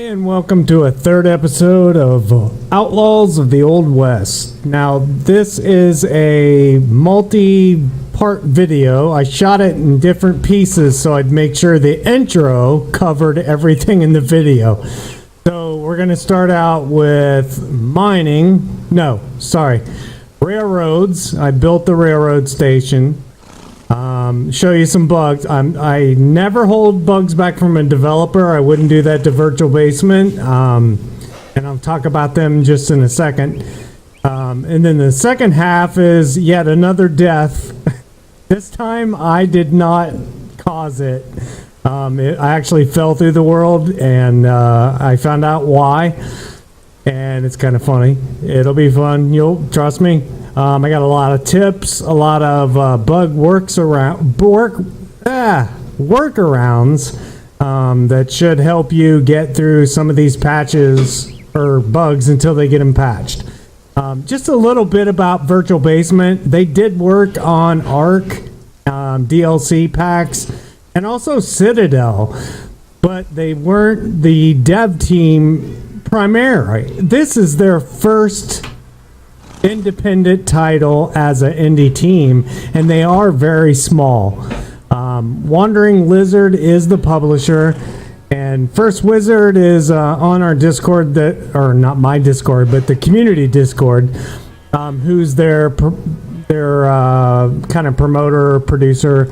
And welcome to a third episode of Outlaws of the Old West. Now, this is a multi-part video. I shot it in different pieces so I'd make sure the intro covered everything in the video. So we're going to start out with railroads. I built the railroad station. Show you some bugs. I never hold bugs back from a developer. I wouldn't do that to Virtual Basement. And I'll talk about them just in a second. And then the second half is yet another death. This time I did not cause it. I actually fell through the world, and I found out why. And it's kind of funny. It'll be fun. You'll trust me. I got a lot of tips, a lot of bug workarounds that should help you get through some of these patches or bugs until they get them patched. Just a little bit about Virtual Basement. They did work on Arc, DLC packs, and also Citadel, but they weren't the dev team primarily. This is their first independent title as an indie team, and they are very small. Wandering Lizard is the publisher, and First Wizard is on our Discord, or not my Discord, but the community Discord, who's their kind of promoter, producer,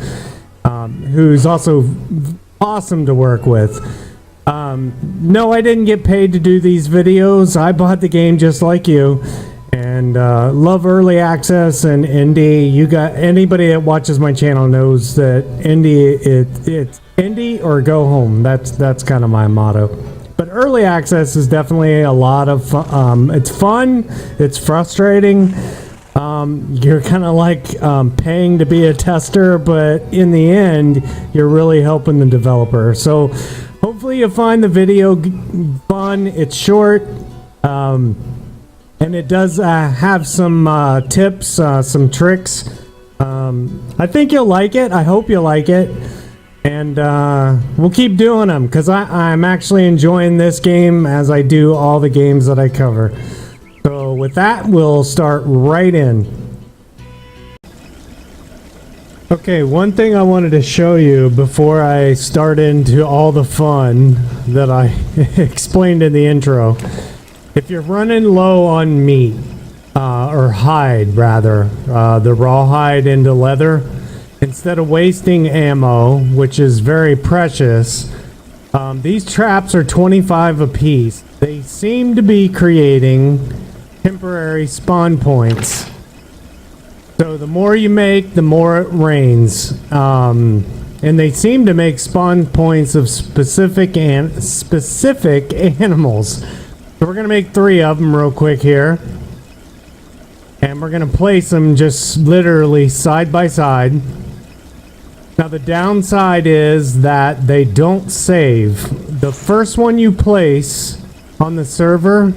who's also awesome to work with. No, I didn't get paid to do these videos. I bought the game just like you. And love early access and indie. You got anybody that watches my channel knows that indie it's indie or go home. That's kind of my motto. But early access is definitely a lot of fun. It's fun. It's frustrating. You're kind of like paying to be a tester, but in the end, you're really helping the developer. So hopefully you find the video fun. It's short. And it does have some tips, some tricks. I think you'll like it. I hope you'll like it. And we'll keep doing them because I'm actually enjoying this game as I do all the games that I cover. So with that, we'll start right in. Okay, one thing I wanted to show you before I start into all the fun that I explained in the intro. If you're running low on meat, or hide rather, the raw hide into leather, instead of wasting ammo, which is very precious, these traps are 25 apiece. They seem to be creating temporary spawn points. So the more you make, the more it rains. And they seem to make spawn points of specific animals. So we're going to make 3 of them real quick here. And we're going to place them just literally side by side. Now the downside is that they don't save. The first one you place on the server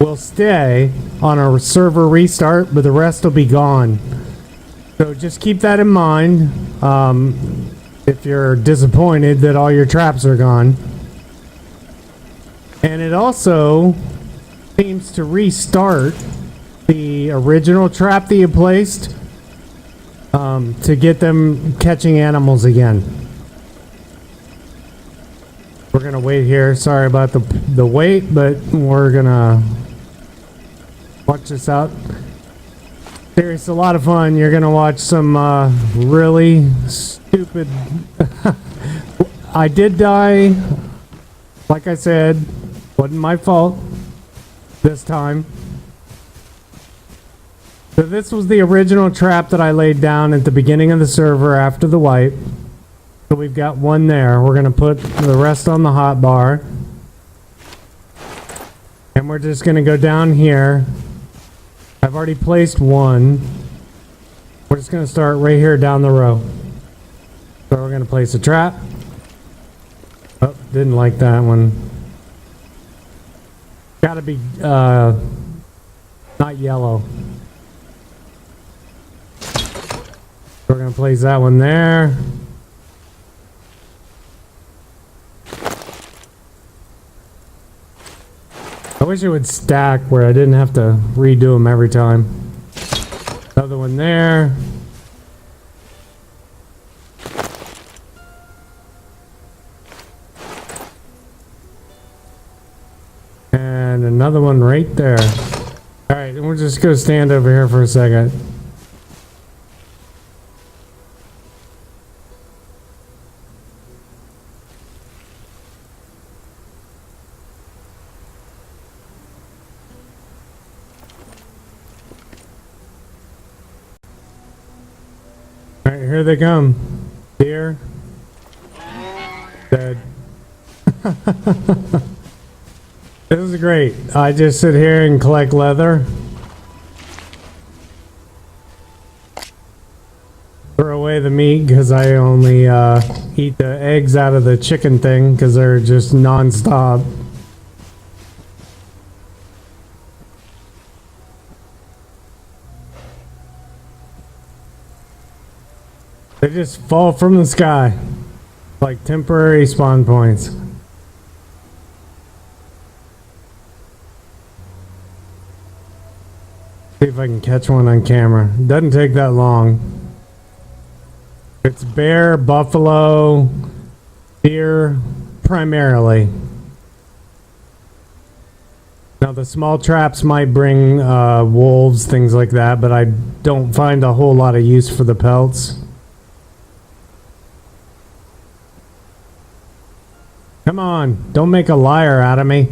will stay on a server restart, but the rest will be gone. So just keep that in mind if you're disappointed that all your traps are gone. And it also seems to restart the original trap that you placed to get them catching animals again. We're going to wait here. Sorry about the wait, but we're going to watch this out. Seriously, a lot of fun. You're going to watch some really stupid... I did die. Like I said, wasn't my fault this time. So this was the original trap that I laid down at the beginning of the server after the wipe. So we've got one there. We're going to put the rest on the hotbar. And we're just going to go down here. I've already placed one. We're just going to start right here down the row. So we're going to place a trap. Oh, didn't like that one. Gotta be, not yellow. We're gonna place that one there. I wish it would stack where I didn't have to redo them every time. Another one there. And another one right there. Alright, we'll just go stand over here for a second. Alright, here they come. Deer. Dead. This is great. I just sit here and collect leather. Throw away the meat because I only eat the eggs out of the chicken thing because they're just non-stop. They just fall from the sky like temporary spawn points. See if I can catch one on camera. Doesn't take that long. It's bear, buffalo, deer, primarily. Now the small traps might bring wolves, things like that, but I don't find a whole lot of use for the pelts. Come on, don't make a liar out of me.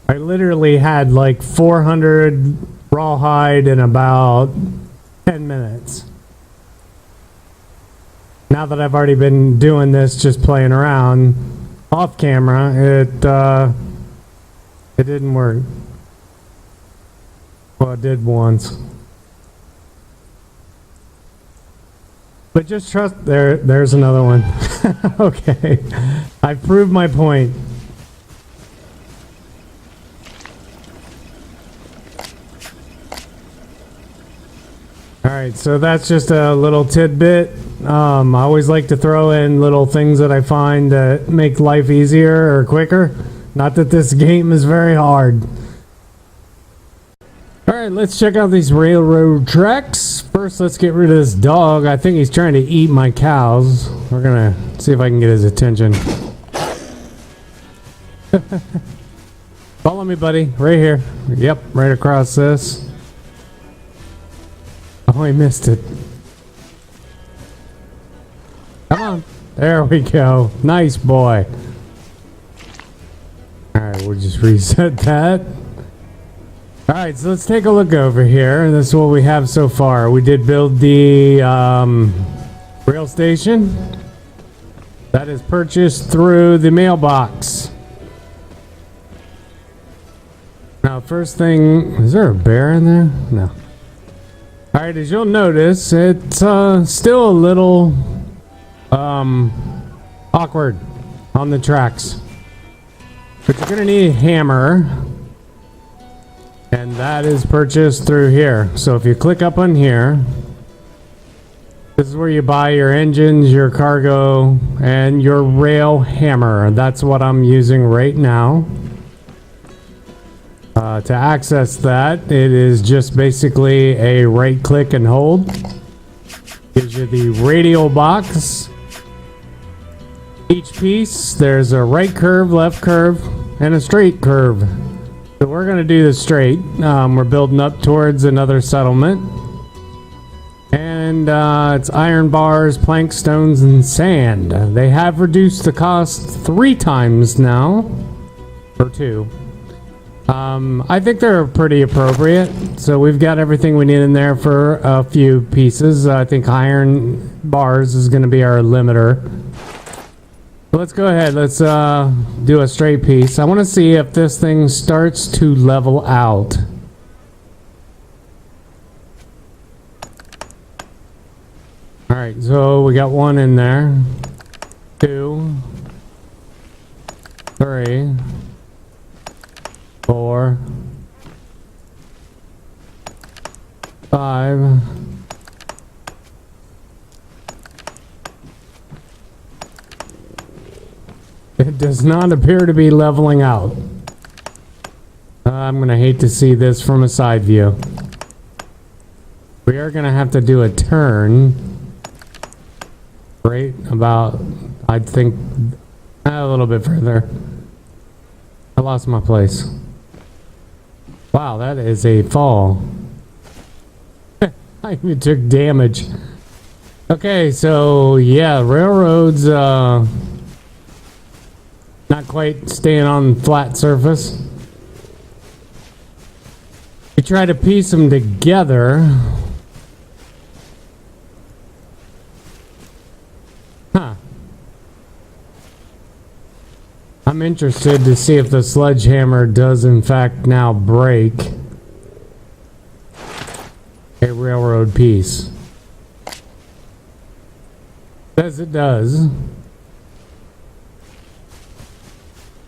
I literally had like 400 rawhide in about 10 minutes. Now that I've already been doing this, just playing around off camera, it didn't work. Well, it did once. But just trust, there's another one. Okay, I've proved my point. Alright, so that's just a little tidbit. I always like to throw in little things that I find that make life easier or quicker. Not that this game is very hard. Alright, let's check out these railroad tracks. First, let's get rid of this dog. I think he's trying to eat my cows. We're gonna see if I can get his attention. Follow me, buddy. Right here. Yep, right across this. Oh, I missed it. Come on. There we go. Nice boy. Alright, we'll just reset that. Alright, so let's take a look over here. This is what we have so far. We did build the rail station. That is purchased through the mailbox. Now, first thing... Is there a bear in there? No. Alright, as you'll notice, it's still a little awkward on the tracks. But you're going to need a hammer. And that is purchased through here. So if you click up on here, this is where you buy your engines, your cargo, and your rail hammer. That's what I'm using right now. To access that, it is just basically a right click and hold. Gives you the radial box. Each piece, there's a right curve, left curve, and a straight curve. So we're going to do the straight. We're building up towards another settlement. And it's iron bars, plank stones, and sand. They have reduced the cost 3 times now. Or 2. I think they're pretty appropriate. So we've got everything we need in there for a few pieces. I think iron bars is going to be our limiter. Let's go ahead. Let's do a straight piece. I want to see if this thing starts to level out. Alright, so we got 1 in there. 2. 3. 4. 5. 6. It does not appear to be leveling out. I'm gonna hate to see this from a side view. We are gonna have to do a turn. Right about, I think, a little bit further. I lost my place. Wow, that is a fall. I even took damage. Okay, so yeah, railroads, not quite staying on flat surface. We try to piece them together. Huh. I'm interested to see if the sledgehammer does in fact now break a railroad piece. Says it does.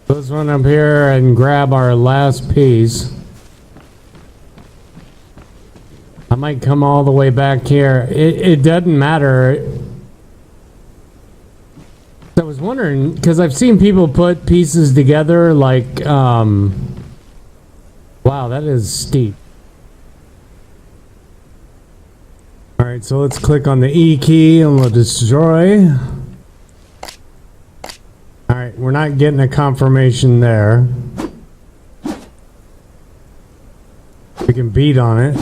Let's run up here and grab our last piece. I might come all the way back here. It doesn't matter. I was wondering, because I've seen people put pieces together like, wow, that is steep. Alright, so let's click on the E key and we'll destroy. Alright, we're not getting a confirmation there. We can beat on it.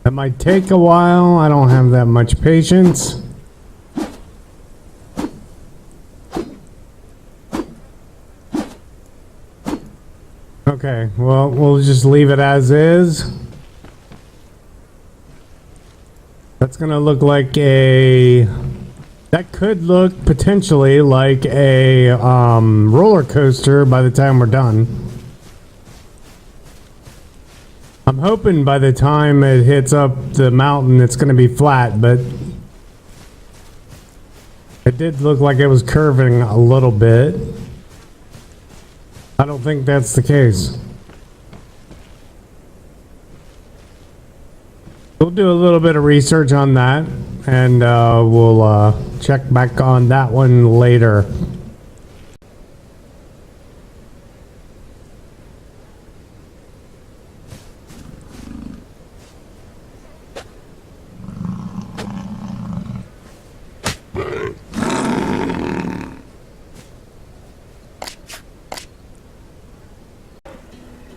That might take a while. I don't have that much patience. Okay, well, we'll just leave it as is. That's gonna look like a... That could look potentially like a roller coaster by the time we're done. I'm hoping by the time it hits up the mountain it's gonna be flat, but it did look like it was curving a little bit. I don't think that's the case. We'll do a little bit of research on that, and we'll check back on that one later.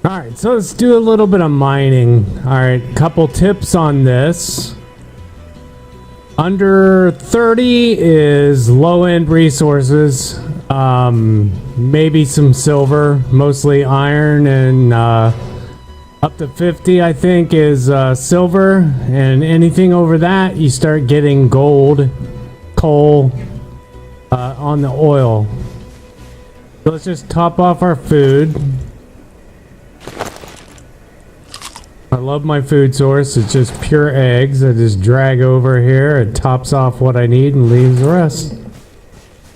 Alright, so let's do a little bit of mining. Alright, couple tips on this. Under 30 is low-end resources. Maybe some silver, mostly iron, and up to 50 I think is silver. And anything over that, you start getting gold, coal, on the oil. So let's just top off our food. I love my food source. It's just pure eggs. I just drag over here. It tops off what I need and leaves the rest.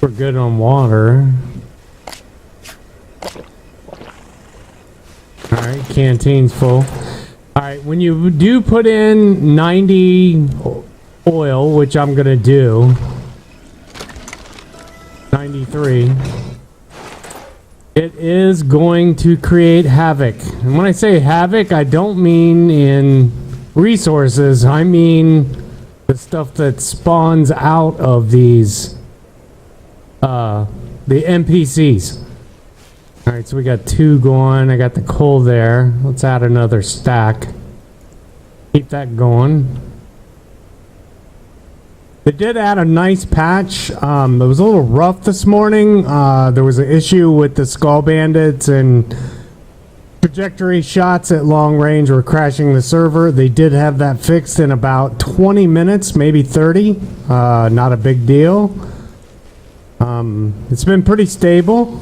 We're good on water. Alright, canteen's full. Alright, when you do put in 90 oil, which I'm going to do, 93, it is going to create havoc. And when I say havoc, I don't mean in resources. I mean the stuff that spawns out of these, the NPCs. Alright, so we got 2 going. I got the coal there. Let's add another stack. Keep that going. They did add a nice patch. It was a little rough this morning. There was an issue with the skull bandits and trajectory shots at long range were crashing the server. They did have that fixed in about 20 minutes, maybe 30. Not a big deal. It's been pretty stable.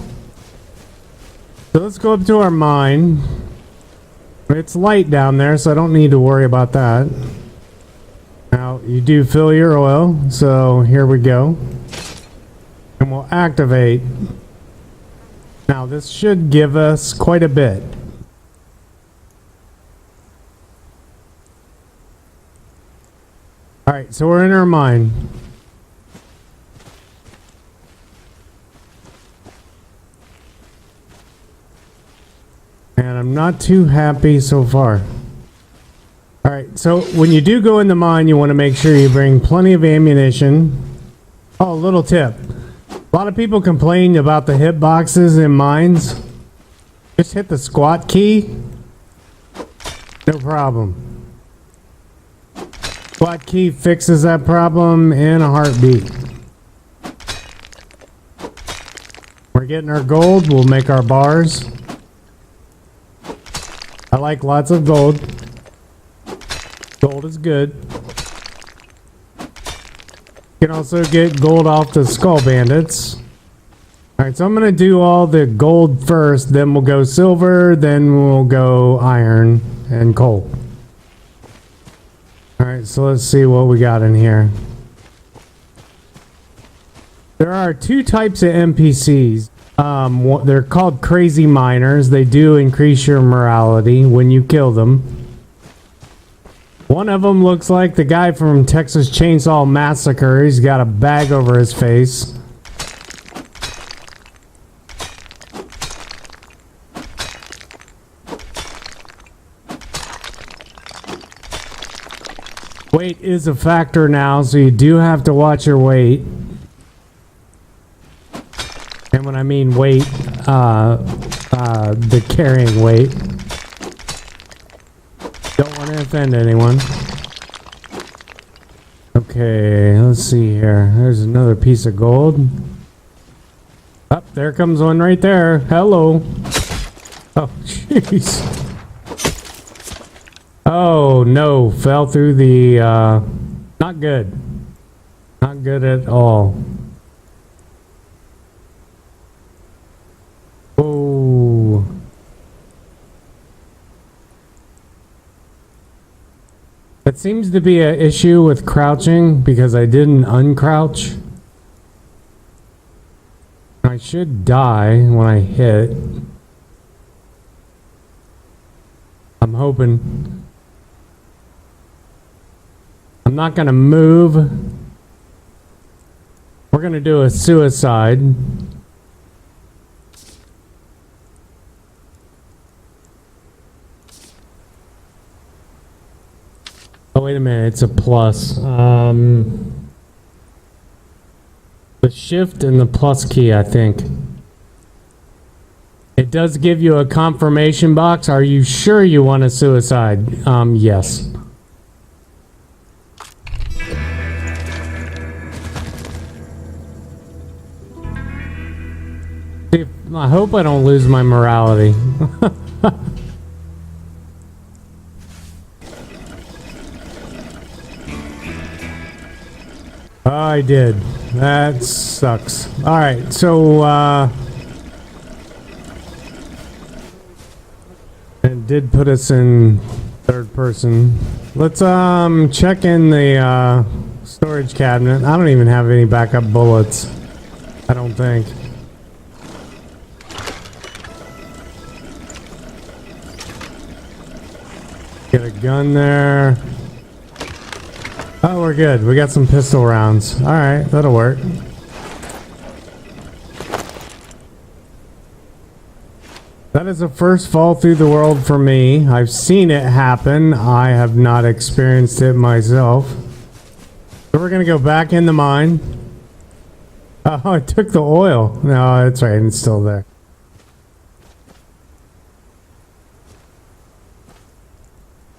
So let's go up to our mine. It's light down there, so I don't need to worry about that. Now, you do fill your oil, so here we go. And we'll activate. Now, this should give us quite a bit. Alright, so we're in our mine. And I'm not too happy so far. Alright, so when you do go in the mine, you want to make sure you bring plenty of ammunition. Oh, little tip. A lot of people complain about the hitboxes in mines. Just hit the squat key. No problem. Squat key fixes that problem in a heartbeat. We're getting our gold. We'll make our bars. I like lots of gold. Gold is good. You can also get gold off the skull bandits. Alright, so I'm going to do all the gold first, then we'll go silver, then we'll go iron and coal. Alright, so let's see what we got in here. There are two types of NPCs. They're called crazy miners. They do increase your morality when you kill them. One of them looks like the guy from Texas Chainsaw Massacre. He's got a bag over his face. Weight is a factor now, so you do have to watch your weight. And when I mean weight, the carrying weight. Don't want to offend anyone. Okay, let's see here. There's another piece of gold. Oh, there comes one right there. Hello. Oh, jeez. Oh, no. Fell through the, not good. Not good at all. Oh. That seems to be an issue with crouching because I didn't uncrouch. I should die when I hit. I'm hoping. I'm not gonna move. We're gonna do a suicide. Oh, wait a minute, it's a plus. The shift and the plus key, I think. It does give you a confirmation box. Are you sure you want a suicide? Yes. See, I hope I don't lose my morality. I did. That sucks. Alright, so, it did put us in third person. Let's, check in the, storage cabinet. I don't even have any backup bullets. I don't think. Get a gun there. Oh, we're good. We got some pistol rounds. Alright, that'll work. That is a first fall through the world for me. I've seen it happen. I have not experienced it myself. So we're gonna go back in the mine. Oh, I took the oil. No, that's right. It's still there.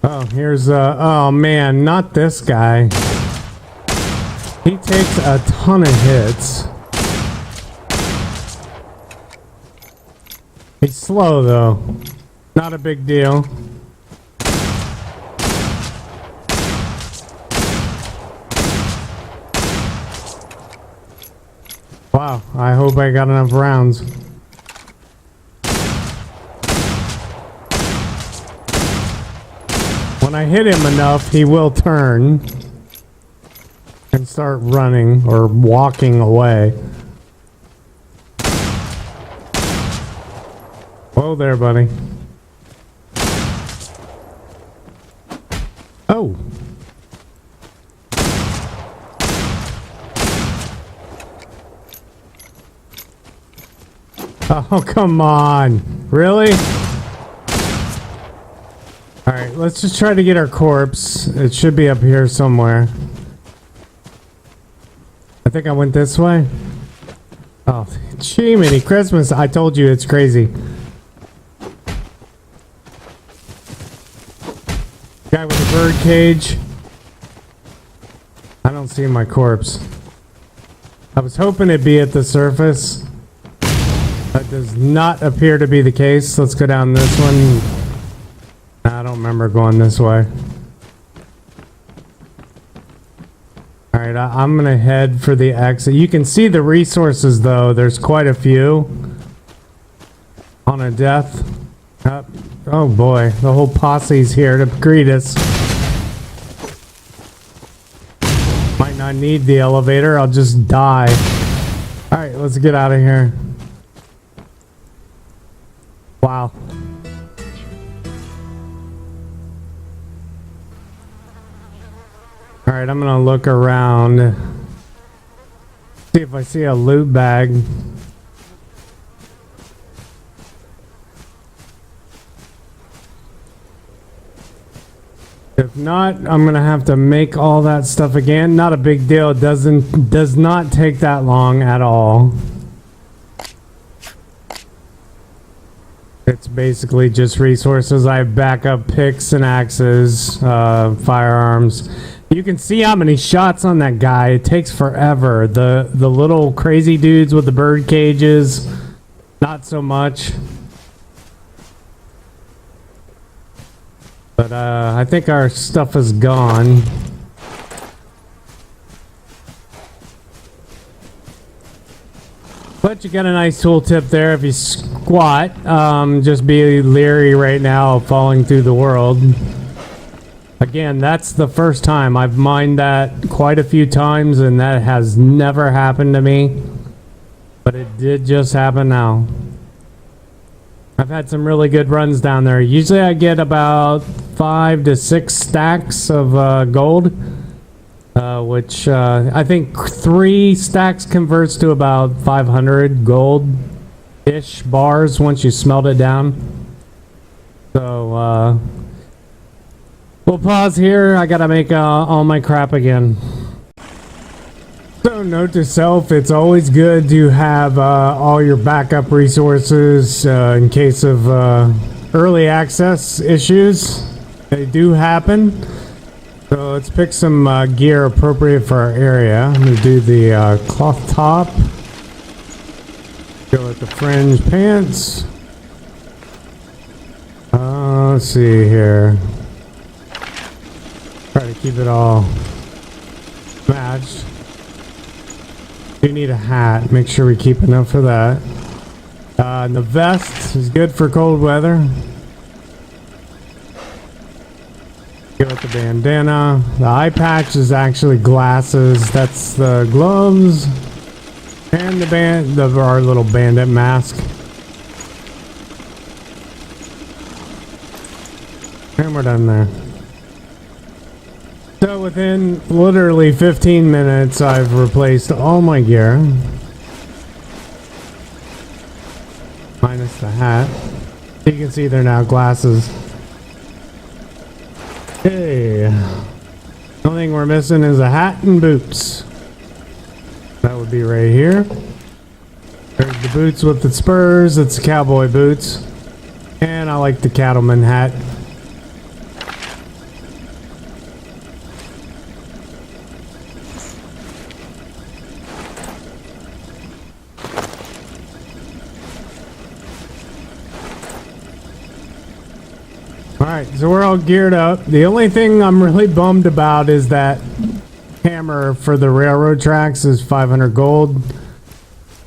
Oh, here's oh man, not this guy. He takes a ton of hits. He's slow though. Not a big deal. Wow, I hope I got enough rounds. When I hit him enough, he will turn and start running or walking away. Whoa there, buddy. Oh. Oh, come on. Really? Alright, let's just try to get our corpse. It should be up here somewhere. I think I went this way. Oh, Jiminy Christmas. I told you it's crazy. Guy with a bird cage. I don't see my corpse. I was hoping it'd be at the surface. That does not appear to be the case. Let's go down this one. I don't remember going this way. Alright, I'm gonna head for the exit. You can see the resources though. There's quite a few. On a death. Oh boy, the whole posse's here to greet us. Might not need the elevator, I'll just die. Alright, let's get out of here. Wow. Alright, I'm gonna look around. See if I see a loot bag. If not, I'm gonna have to make all that stuff again. Not a big deal. It does not take that long at all. It's basically just resources. I have backup picks and axes, firearms. You can see how many shots on that guy. It takes forever. The little crazy dudes with the bird cages, not so much. But I think our stuff is gone. But you got a nice tooltip there if you squat. Just be leery right now of falling through the world. Again, that's the first time. I've mined that quite a few times and that has never happened to me. But it did just happen now. I've had some really good runs down there. Usually I get about 5 to 6 stacks of gold. Which I think 3 stacks converts to about 500 gold-ish bars once you smelt it down. So we'll pause here. I gotta make all my crap again. So note to self, it's always good to have all your backup resources in case of early access issues. They do happen. So let's pick some gear appropriate for our area. I'm going to do the cloth top. Go with the fringe pants. Let's see here. Try to keep it all matched. You need a hat. Make sure we keep enough for that. And the vest is good for cold weather. Go with the bandana. The eye patch is actually glasses. That's the gloves. And our little bandit mask. And we're done there. So within literally 15 minutes, I've replaced all my gear. Minus the hat. You can see they're now glasses. Okay. The only thing we're missing is a hat and boots. That would be right here. There's the boots with the spurs. It's cowboy boots. And I like the cattleman hat. Alright, so we're all geared up. The only thing I'm really bummed about is that hammer for the railroad tracks is 500 gold.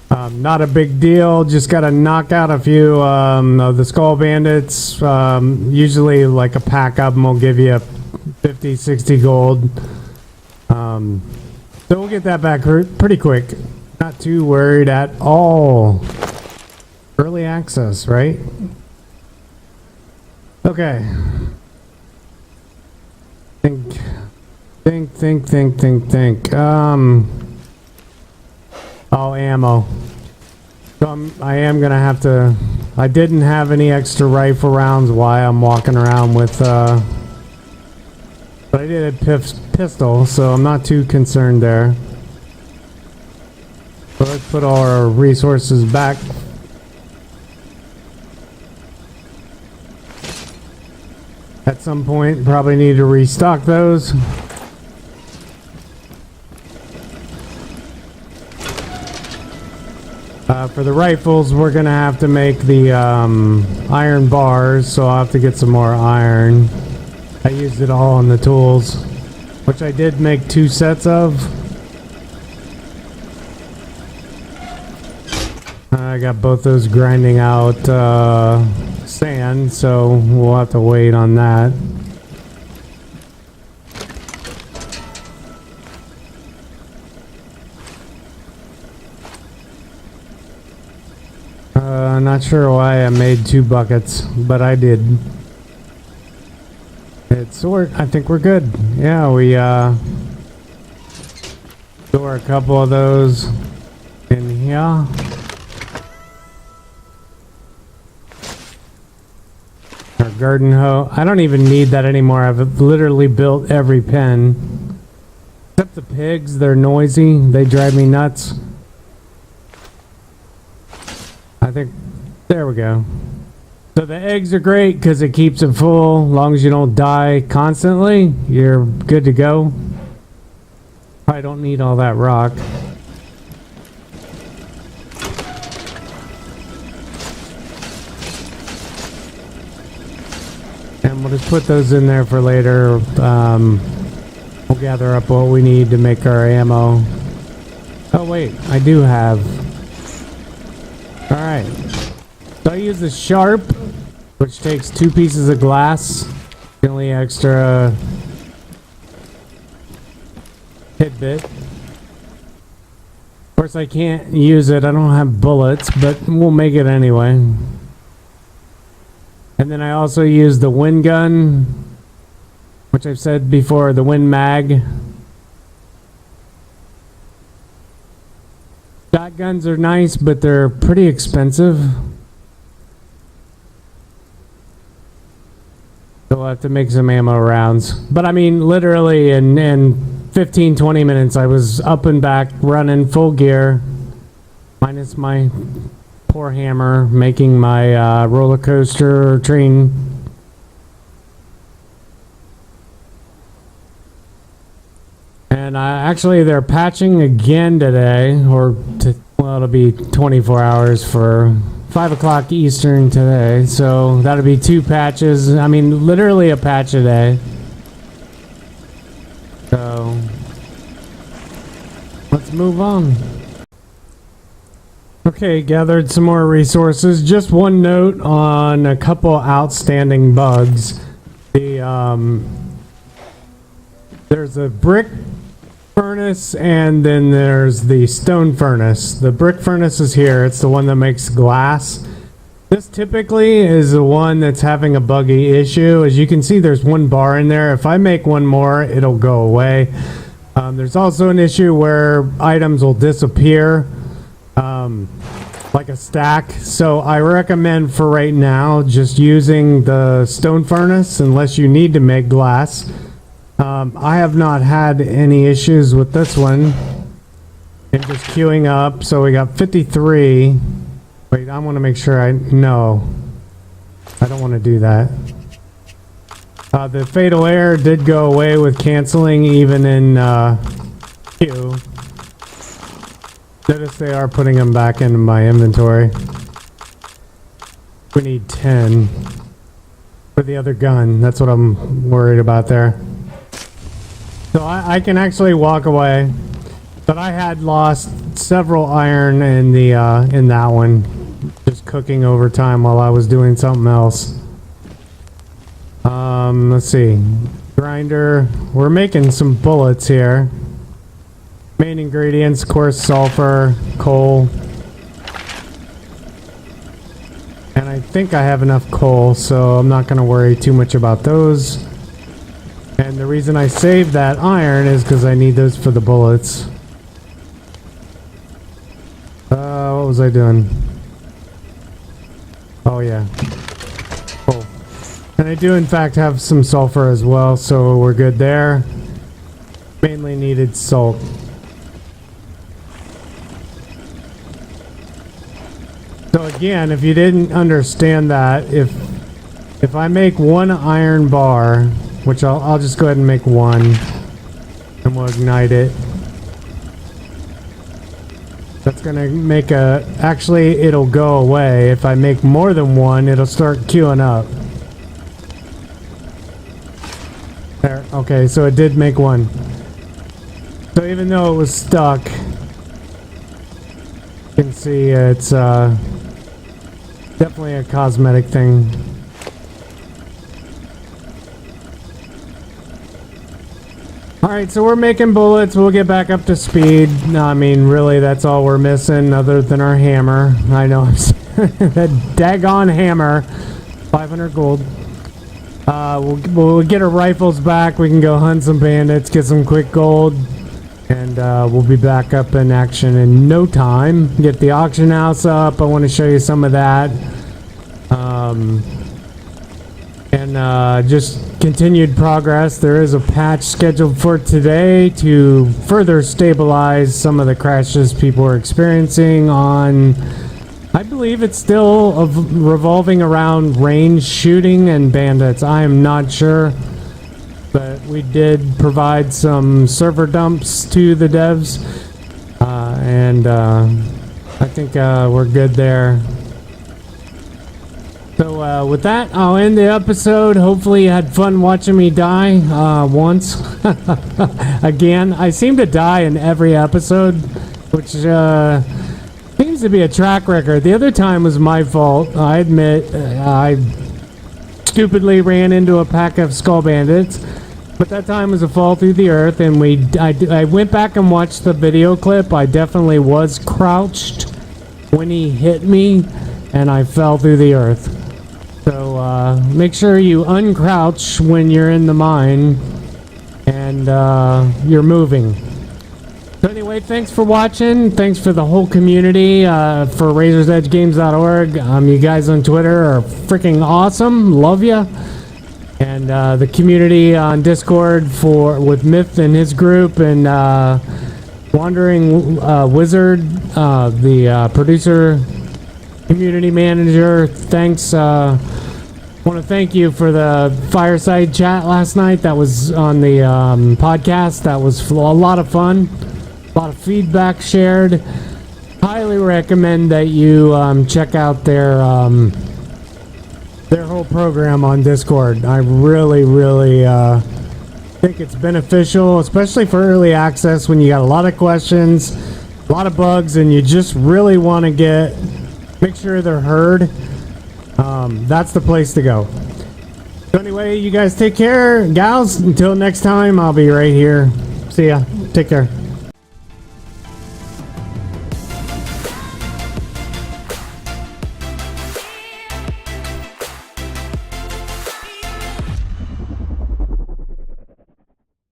Not a big deal. Just got to knock out a few of the skull bandits. Usually like a pack of them will give you 50, 60 gold. So we'll get that back pretty quick. Not too worried at all. Early access, right? Okay. Think. Oh, ammo. So I am gonna have to. I didn't have any extra rifle rounds while I'm walking around with. But I did a pistol, so I'm not too concerned there. So let's put all our resources back. At some point, probably need to restock those. For the rifles, we're gonna have to make the iron bars, so I'll have to get some more iron. I used it all on the tools, which I did make 2 sets of. I got both those grinding out sand, so we'll have to wait on that. Not sure why I made 2 buckets, but I did. I think we're good. Yeah, we store a couple of those in here. Our garden hoe. I don't even need that anymore. I've literally built every pen. Except the pigs, they're noisy. They drive me nuts. I think, there we go. So the eggs are great because it keeps it full. As long as you don't die constantly, you're good to go. I don't need all that rock. And we'll just put those in there for later. We'll gather up what we need to make our ammo. Oh wait, I do have. Alright. So I use the sharp, which takes 2 pieces of glass. The only extra tidbit. Of course I can't use it. I don't have bullets, but we'll make it anyway. And then I also use the wind gun, which I've said before, the wind mag. Shotguns are nice, but they're pretty expensive. So we'll have to make some ammo rounds. But I mean, literally in 15-20 minutes, I was up and back, running full gear, minus my poor hammer, making my roller coaster train. And actually, they're patching again today, well, it'll be 24 hours for 5 o'clock Eastern today. So that'll be 2 patches. I mean, literally a patch a day. So let's move on. Okay, gathered some more resources. Just one note on a couple outstanding bugs. There's a brick furnace and then there's the stone furnace. The brick furnace is here. It's the one that makes glass. This typically is the one that's having a buggy issue. As you can see, there's 1 bar in there. If I make 1 more, it'll go away. There's also an issue where items will disappear, like a stack. So I recommend for right now just using the stone furnace unless you need to make glass. I have not had any issues with this one. And just queuing up. So we got 53. Wait, I want to make sure no. I don't want to do that. The fatal error did go away with canceling even in queue. Notice they are putting them back into my inventory. We need 10 for the other gun. That's what I'm worried about there. So I can actually walk away, but I had lost several iron in the in that one, just cooking overtime while I was doing something else. Let's see, grinder. We're making some bullets here. Main ingredients, of course, sulfur, coal, and I think I have enough coal, so I'm not going to worry too much about those. And the reason I saved that iron is because I need those for the bullets. What was I doing? Oh yeah. Cool. And I do in fact have some sulfur as well, so we're good there. Mainly needed salt. So again, if you didn't understand that, if I make one iron bar, which I'll just go ahead and make one, and we'll ignite it. That's gonna make actually it'll go away. If I make more than one, it'll start queuing up. There, okay, so it did make one. So even though it was stuck, you can see it's definitely a cosmetic thing. Alright, so we're making bullets. We'll get back up to speed. No, I mean, really, that's all we're missing other than our hammer. I know. That daggone hammer. 500 gold. We'll get our rifles back. We can go hunt some bandits, get some quick gold. And we'll be back up in action in no time. Get the auction house up. I want to show you some of that. Just continued progress. There is a patch scheduled for today to further stabilize some of the crashes people are experiencing on... I believe it's still revolving around range shooting and bandits. I am not sure. But we did provide some server dumps to the devs. I think we're good there. So with that, I'll end the episode. Hopefully you had fun watching me die once. Again, I seem to die in every episode, which seems to be a track record. The other time was my fault. I admit I stupidly ran into a pack of skull bandits. But that time was a fall through the earth, and I went back and watched the video clip. I definitely was crouched when he hit me, and I fell through the earth. So make sure you uncrouch when you're in the mine and you're moving. So anyway, thanks for watching. Thanks for the whole community for razorsedgegames.org. You guys on Twitter are freaking awesome. Love ya. And the community on Discord with Myth and his group, and Wandering Wizard, the producer, community manager. Thanks. Want to thank you for the fireside chat last night. That was on the podcast. That was a lot of fun. A lot of feedback shared. Highly recommend that you check out their whole program on Discord. I really think it's beneficial, especially for early access when you got a lot of questions, a lot of bugs, and you just really want to make sure they're heard. That's the place to go. So anyway, you guys take care, gals. Until next time, I'll be right here. See ya. Take care.